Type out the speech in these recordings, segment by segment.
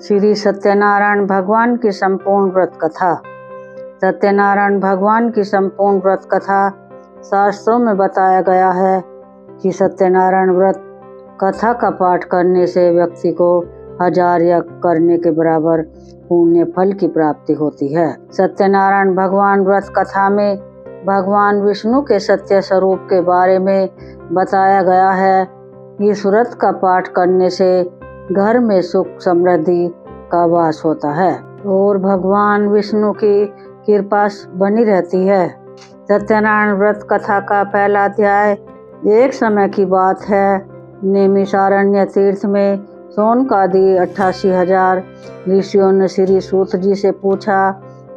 श्री सत्यनारायण भगवान की संपूर्ण व्रत कथा। सत्यनारायण भगवान की संपूर्ण व्रत कथा शास्त्रों में बताया गया है कि सत्यनारायण व्रत कथा का पाठ करने से व्यक्ति को 1000 यज्ञ करने के बराबर पुण्य फल की प्राप्ति होती है। सत्यनारायण भगवान व्रत कथा में भगवान विष्णु के सत्य स्वरूप के बारे में बताया गया है। इस व्रत का पाठ करने से घर में सुख समृद्धि का वास होता है और भगवान विष्णु की कृपा बनी रहती है। सत्यनारायण व्रत कथा का पहला अध्याय। एक समय की बात है, नैमिषारण्य तीर्थ में शौनकादि 88,000 ऋषियों ने श्री सूत जी से पूछा,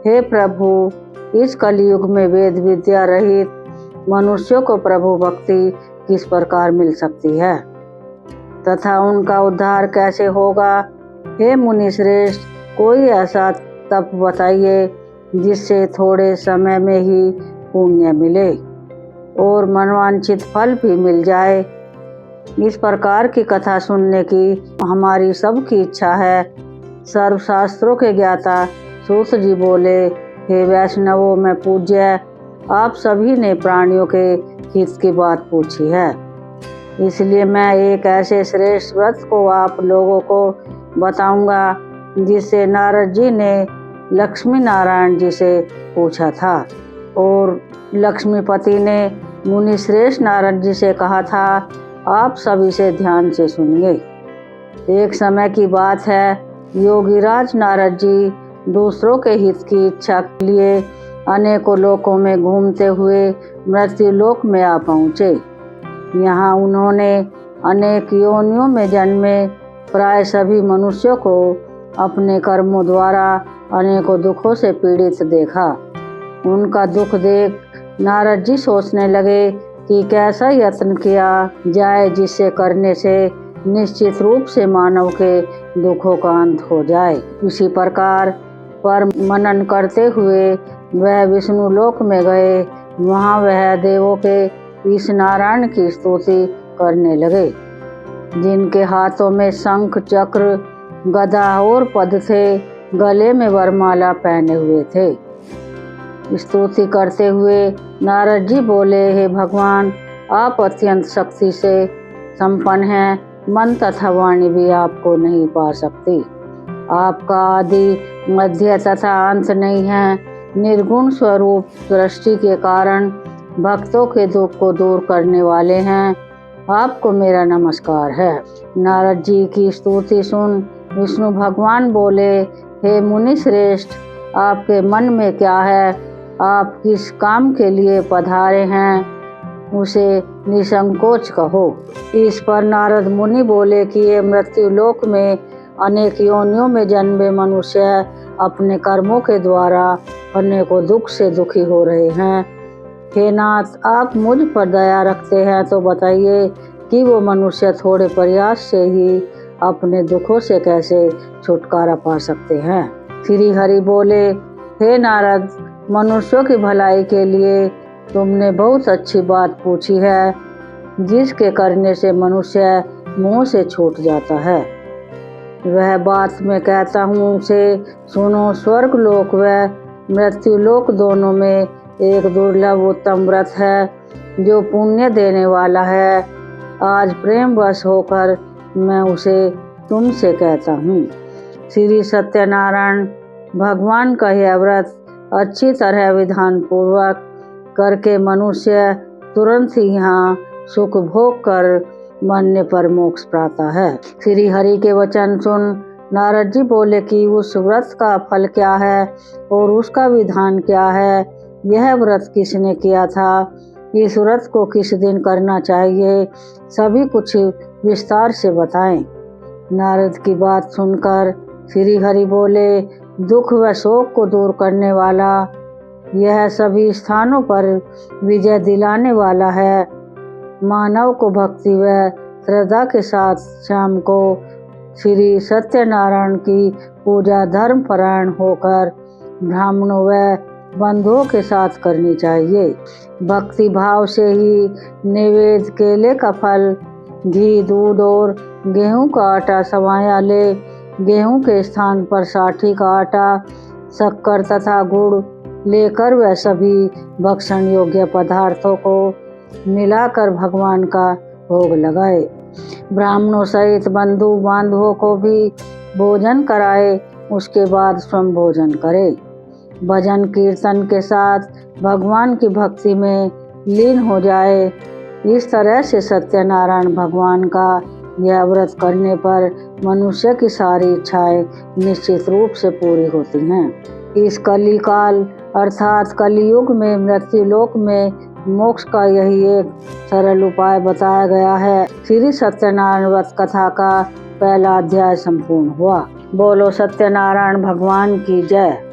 हे प्रभु, इस कलयुग में वेद विद्या रहित मनुष्यों को प्रभु भक्ति किस प्रकार मिल सकती है तथा उनका उद्धार कैसे होगा। हे मुनि श्रेष्ठ, कोई ऐसा तप बताइए जिससे थोड़े समय में ही पुण्य मिले और मनवांछित फल भी मिल जाए। इस प्रकार की कथा सुनने की हमारी सबकी इच्छा है। सर्वशास्त्रों के ज्ञाता सूत जी बोले, हे वैष्णवों में पूज्य, आप सभी ने प्राणियों के हित की बात पूछी है, इसलिए मैं एक ऐसे श्रेष्ठ व्रत को आप लोगों को बताऊंगा जिससे नारद जी ने लक्ष्मी नारायण जी से पूछा था और लक्ष्मीपति ने मुनि श्रेष्ठ नारद जी से कहा था, आप सभी से ध्यान से सुनिए। एक समय की बात है, योगीराज नारद जी दूसरों के हित की इच्छा के लिए अनेकों लोकों में घूमते हुए मृत्यु लोक में आ पहुँचे। यहाँ उन्होंने अनेक योनियों में जन्मे प्राय सभी मनुष्यों को अपने कर्मों द्वारा अनेकों दुखों से पीड़ित देखा। उनका दुख देख नारद जी सोचने लगे कि कैसा यत्न किया जाए जिससे करने से निश्चित रूप से मानव के दुखों का अंत हो जाए। इसी प्रकार पर मनन करते हुए वह विष्णु लोक में गए। वहाँ वह देवों के इस नारायण की स्तुति करने लगे, जिनके हाथों में शंख चक्र गदा और पद थे, गले में वरमाला पहने हुए थे। स्तुति करते हुए नारद जी बोले, हे भगवान, आप अत्यंत शक्ति से संपन्न हैं, मन तथा वाणी भी आपको नहीं पा सकती। आपका आदि मध्य तथा अंत नहीं है। निर्गुण स्वरूप दृष्टि के कारण भक्तों के दुख को दूर करने वाले हैं। आपको मेरा नमस्कार है। नारद जी की स्तुति सुन विष्णु भगवान बोले, हे मुनि श्रेष्ठ, आपके मन में क्या है? आप किस काम के लिए पधारे हैं, उसे निसंकोच कहो। इस पर नारद मुनि बोले कि ये मृत्यु लोक में अनेक योनियों में जन्मे मनुष्य अपने कर्मों के द्वारा अनेकों दुख से दुखी हो रहे हैं। हे नाथ, आप मुझ पर दया रखते हैं तो बताइए कि वो मनुष्य थोड़े प्रयास से ही अपने दुखों से कैसे छुटकारा पा सकते हैं। श्री हरि बोले, हे नारद, मनुष्यों की भलाई के लिए तुमने बहुत अच्छी बात पूछी है, जिसके करने से मनुष्य मुंह से छूट जाता है। वह बात मैं कहता हूँ उसे सुनो। स्वर्ग लोक व मृत्यु लोक दोनों में एक दुर्लभ उत्तम व्रत है जो पुण्य देने वाला है। आज प्रेम वश होकर मैं उसे तुमसे कहता हूँ। श्री सत्यनारायण भगवान का यह व्रत अच्छी तरह विधान पूर्वक करके मनुष्य तुरंत ही यहाँ सुख भोग कर मरने पर मोक्ष पाता है। श्री हरि के वचन सुन नारद जी बोले कि उस व्रत का फल क्या है और उसका विधान क्या है। यह व्रत किसने किया था, इस व्रत को किस दिन करना चाहिए, सभी कुछ विस्तार से बताएं। नारद की बात सुनकर श्री हरि बोले, दुख व शोक को दूर करने वाला, यह सभी स्थानों पर विजय दिलाने वाला है। मानव को भक्ति व श्रद्धा के साथ शाम को श्री सत्यनारायण की पूजा धर्म परायण होकर ब्राह्मणों व बंधुओं के साथ करनी चाहिए। भक्ति भाव से ही नैवेद्य केले का फल, घी, दूध और गेहूं का आटा सवाया ले गेहूं के स्थान पर साठी का आटा, शक्कर तथा गुड़ लेकर वह सभी भक्षण योग्य पदार्थों को मिलाकर भगवान का भोग लगाए। ब्राह्मणों सहित बंधु बांधवों को भी भोजन कराए, उसके बाद स्वयं भोजन करे। भजन कीर्तन के साथ भगवान की भक्ति में लीन हो जाए। इस तरह से सत्यनारायण भगवान का यह व्रत करने पर मनुष्य की सारी इच्छाएं निश्चित रूप से पूरी होती हैं। इस कलिकाल अर्थात कलियुग में मृत्युलोक में मोक्ष का यही एक सरल उपाय बताया गया है। श्री सत्यनारायण व्रत कथा का पहला अध्याय संपूर्ण हुआ। बोलो सत्यनारायण भगवान की जय।